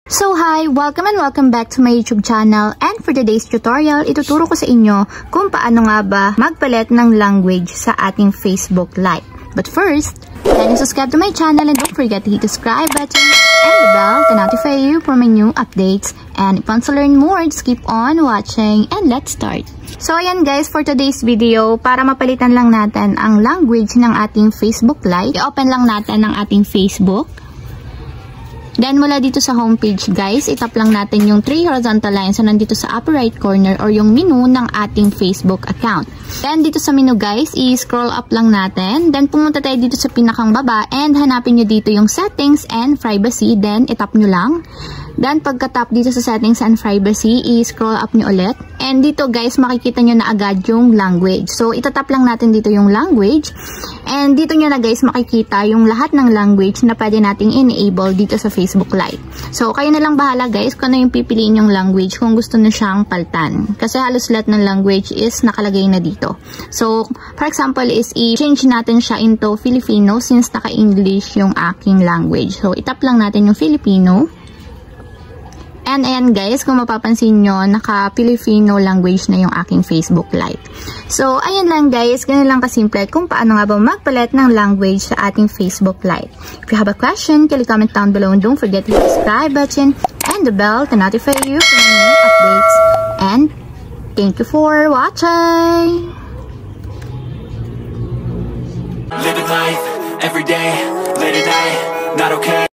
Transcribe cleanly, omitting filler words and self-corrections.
So hi! Welcome and welcome back to my YouTube channel, and for today's tutorial, ituturo ko sa inyo kung paano nga ba magpalit ng language sa ating Facebook Lite. But first, can you subscribe to my channel and don't forget to hit the subscribe button and the bell to notify you for my new updates. And if you want to learn more, just keep on watching and let's start. So ayan guys, for today's video, para mapalitan lang natin ang language ng ating Facebook Lite, i-open lang natin ang ating Facebook. Then, mula dito sa homepage guys, itap lang natin yung 3 horizontal lines na nandito sa upper right corner or yung menu ng ating Facebook account. Then, dito sa menu guys, i-scroll up lang natin. Then, pumunta tayo dito sa pinakang baba and hanapin nyo dito yung settings and privacy. Then, itap nyo lang. Then, pagka-tap dito sa settings and privacy, i-scroll up nyo ulit. And dito guys, makikita nyo na agad yung language. So, itatap lang natin dito yung language. And dito nyo na guys, makikita yung lahat ng language na pwede nating enable dito sa Facebook Lite. So, kayo na lang bahala guys kung ano yung pipiliin yung language kung gusto nyo siyang paltan. Kasi halos lahat ng language is nakalagay na dito. So, for example is i-change natin siya into Filipino since naka-English yung aking language. So, itap lang natin yung Filipino. And ayan guys, kung mapapansin nyo, naka-Filipino language na yung aking Facebook Lite. So, ayan lang guys, ganun lang kasimple kung paano nga ba magpalit ng language sa ating Facebook Lite. If you have a question, kindly comment down below and don't forget to hit the subscribe button and the bell to notify you for new updates. And thank you for watching! Living life, every day, late at night, not okay.